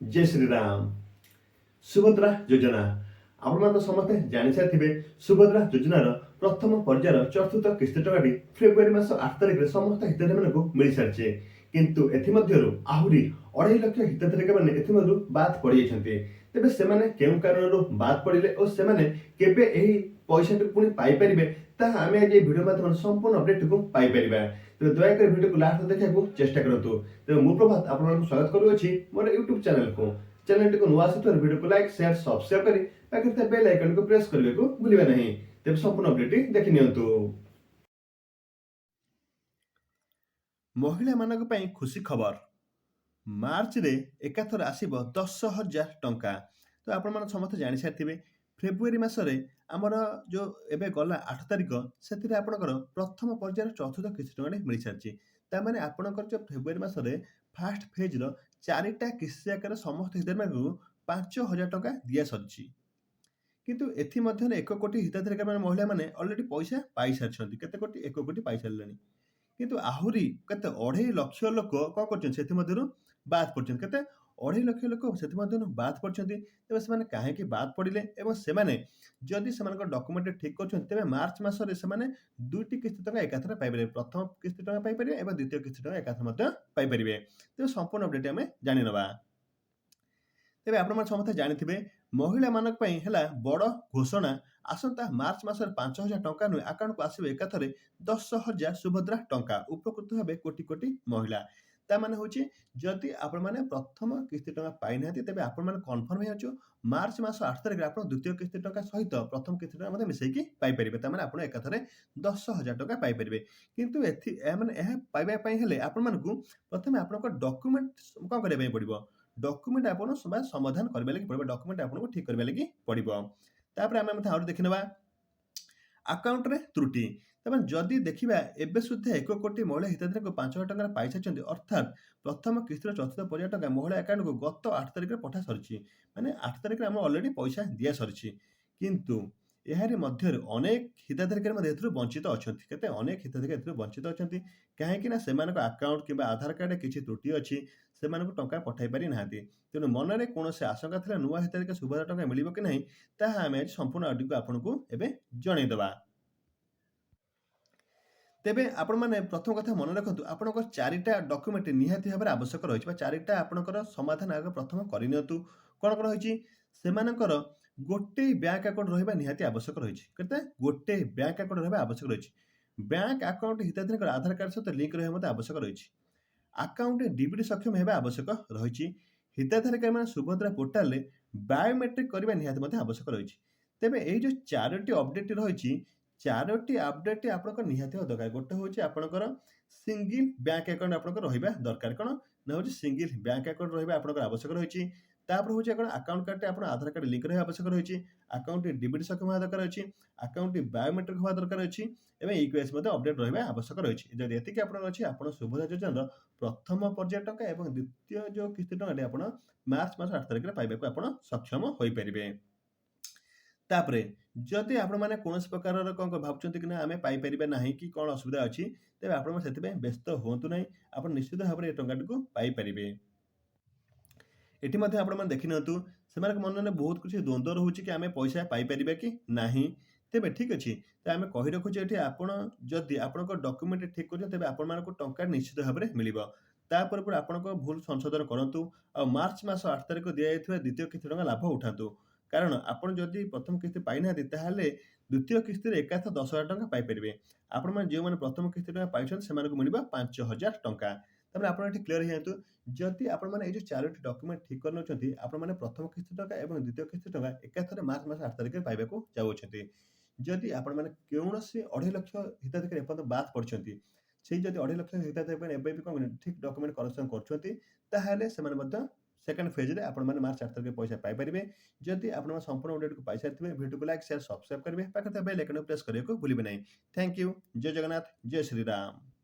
जय श्री राम। सुभद्रा योजना आपण समस्ते जानी सारी सुभद्रा योजनार प्रथम पर्यायर चतुर्थ किस्ती टंकाटी फेब्रुआरी मास 8 तारिख में समस्त हिताधिकारी को मिल सारी किंतु एथिमध्यरु आहुरी 2.5 लाख हिताधिकारी माने एथिमध्यरु बाद पड़ी जाइछन्ते। तेबे सेमाने केउ कारणरू बाद पड़िले और सेमाने केबे एही पैसा पुणी पाई परिबे ताहा आमे आज वीडियो माध्यम संपूर्ण अपडेट को पाई परिबा। तो दयाकर वीडियो को लास्ट देखा चेष्टा करंतु। तो मु प्रभात आपन स्वागत करूछि मोर YouTube चैनल को। चैनल को नुआ से वीडियो को लाइक शेयर सब्सक्राइब करी पाखे बेल आइकन को प्रेस करने को भूलिबा नहीं। तेब संपूर्ण अपडेट देखि नियंतु। महिला मानक पई खुशी खबर मार्च रे एकाथर आसीबो 10,000 टंका। तो आपण मन समस्त जानि सारथिबे फेब्रुआरी मासरे आमर जो एबे गला 8 तारिख सेतिरे आपणकर प्रथम पर्यायर चतुर्थ किस्ती टंका मिल सारछि। ता माने आपणकर जो फेब्रुआरी मासरे फास्ट फेज रो 4टा किस्ती आकार समस्त हिताधिकारी को 5,000 टंका दिया सरछि। किंतु एथि मध्यरे 1 कोटी हिताधिकारी माने महिला माने ऑलरेडी पैसा पाई सारछन्ति। केते कोटी 1 कोटी पाई सारलेनी। किंतु आहुरी केते 2.5 लाख लोक कोन करछन सेति मध्यरु बाद पड़छन। केते 2.5 लाख लोक सेति मध्यरु बाद पड़छन्ति। तेबे सेमाने काहे कि बाद पड़िले एवं सेमाने जदि सेमानक डॉक्यूमेंट ठीक करछन तेबे मार्च मासरे सेमाने दुईटी किस्ती टंका एकाथरे पाई परिबे। प्रथम किस्ती टंका पाई परिबे एवं द्वितीय किस्ती टंका एकाथरे मध्य पाई परिबे। तेबे संपूर्ण अपडेट हमें जानि नबा। तेबे आपण माने समस्त जानिथिबे महिला मानक पई हैला बड़ घोषणा आसंता मार्च मासर 5,000 टंका नु अकाउंट को आसीबे एकाथरे 10,000 सुभद्रा टंका उपकृत हेबे कोटी कोटी महिला। ता माने होची जदि आपण माने प्रथम किस्ती टंका पाई नाहति तेबे आपण माने कन्फर्म हे अछु मार्च मास 8 तारिख रे आपण द्वितीय किस्ती टंका सहित प्रथम किस्ती टंका मध्ये मिसेकी पाई परिबे। ता माने आपण एकाथरे 10,000 टंका पाई परिबे। किंतु एथि ए माने एहा पाइबा पई हेले आपण मानकु प्रथमे आपनक डॉक्यूमेंट कोन करे पई पड़िबो। डॉक्यूमेंट आपण समाधान करबे लागि पड़िबो। डॉक्यूमेंट आपनको ठीक करबे लागि पड़िबो। तापर आमे मथे और देखिनबा अकाउंट रे त्रुटि। तबे जदि देखिबा एबे सुद्धा 1 कोटी महिला हिताधिकारी को 5,000 टंका पाई सारछन्ति अर्थात प्रथम किस्तीर चतुर्थ पर्याय टंका महिला अकाउंट को गत 8 तारिख रे पठा सरछि। माने 8 तारिख रे हम ऑलरेडी पैसा दिया सरछि। किंतु एहारे मध्य अनेक हिताधिकारी मध्ये एथुर वंचित अछन्ति। केते अनेक हिताधिकारी एथुर वंचित अछन्ति काहे कि ना सेमानक अकाउंट किबा आधार कार्ड किछि त्रुटि अछि सेमानक टंका पठाई पारि नाहांती। तेणु मनरे कोनोसी आशंका थिला नुआ हिताधिकारी सुभद्रा टंका मिलिबो कि नाही ताहा आमे आज संपूर्ण ऑडियो को आपनको एबे जणै दबा। तेबे आपण माने प्रथम कथा मन रखंतु आपनकर 4टा डॉक्यूमेंट निहाती भाबरे आवश्यक रहिछि बा 4टा आपनकर समाधान आगे प्रथम करिनियंतु। कोन कोन होइछि सेमानकर गोटे बैंक अकाउंट रहिबा निहाती आवश्यक रहिछि। केते गोटे बैंक अकाउंट रहिबा आवश्यक रहिछि। बैंक अकाउंट हिताधिकारी आधार कार्ड सहित लिंक रहिबा मते आवश्यक रहिछि। अकाउंट डीबीटी सक्षम हेबा आवश्यक रहिछि। हिताधिकारी माने सुभद्रा पोर्टल रे बायोमेट्रिक करबा निहाती मते आवश्यक रहिछि। तेबे एई जो 4टी अपडेट रहिछि 4टी अपडेट आपनकर निहाती दरकार। गोटे होछि आपनकर सिंगल बैंक अकाउंट आपनकर रहिबा दरकार। कोन ना होछि सिंगल बैंक अकाउंट रहिबा आपनकर आवश्यक रहिछि। तापर होछि आपण अकाउंट कार्ड आपण आधार कार्ड लिंक रहिबा आवश्यक रहिछि। अकाउंट डीबीटी सक्षम हेबा दरकार अछि। अकाउंट बायोमेट्रिक हेबा दरकार अछि एवं ईकेवाईसी मध्ये अपडेट रहिबा आवश्यक रहिछि। जदि एतिके आपनकर अछि आपण सुभद्रा योजना प्रथम पर्याय टंका एवं द्वितीय जो किस्ती टंका आपण मार्च मास 8 तारिख रे पाइबा को आपण सक्षम होई परिबे। तापरे जदि आपण माने कोनोसी प्रकारर कोन भाबचंती कि ना आमे पाई परिबे नाही कि कोन असुविधा अछि तेबे आपण माने सेति व्यस्त होंतु नाही। आपण निश्चित भाबरे ए टंकाटी को पाई परिबे। एठी मध्ये आपण माने देखिनतु सेमानक मनने बहुत कुछ द्वंद्व रहउछि कि आमे पैसा पाई परिबे कि नाही। तेबे ठीक अछि त आमे कहि रखुछि एठी आपण जदि आपनक डॉक्यूमेंट ठीक करछन तेबे आपण मानको टंका निश्चित भाबरे मिलिबो। तापर पर आपनक भूल संशोधन करंतु आ मार्च मास 8 तारिख दिया जायथिबा द्वितीय किस्ती टंका लाभ उठांतु। कारण आपण जदि प्रथम किस्ती पाई नाहांती ताहाले द्वितीय किस्ती रे एकाथ 10,000 टंका पाई परिबे। आपण माने जे माने प्रथम किस्ती टंका पाइछन सेमानकु मिलिबा 5,000 टंका। तापर आपण एठी क्लियर हेयंतु जदि आपण माने ए जो 4टी डॉक्यूमेंट ठीक कर नछंती आपण माने प्रथम किस्ती टंका एवं द्वितीय किस्ती टंका एकाथरे मार्च मास 8 तारिख रे पाइबाकू जाउछंती। जदि आपण माने कोनोसी 2.5 लाख हिताधिकारी एपंत बाद पड़छंती सेही जदि 2.5 लाख हिताधिकारी एबे भी कोन ठीक डॉक्यूमेंट करेक्शन करछंती ताहाले सेमाने मध्य सेकंड फेज रे आपण माने मार्च 8 तारिख पैसा पाई परिबे। जदि आपण माने संपूर्ण अपडेट को पाई सारथिबे वीडियो को लाइक शेयर सब्सक्राइब करिवे पाखते बेल आइकन प्रेस करियो को भूलिबे नाही। Thank you. जय जगन्नाथ जय श्री राम।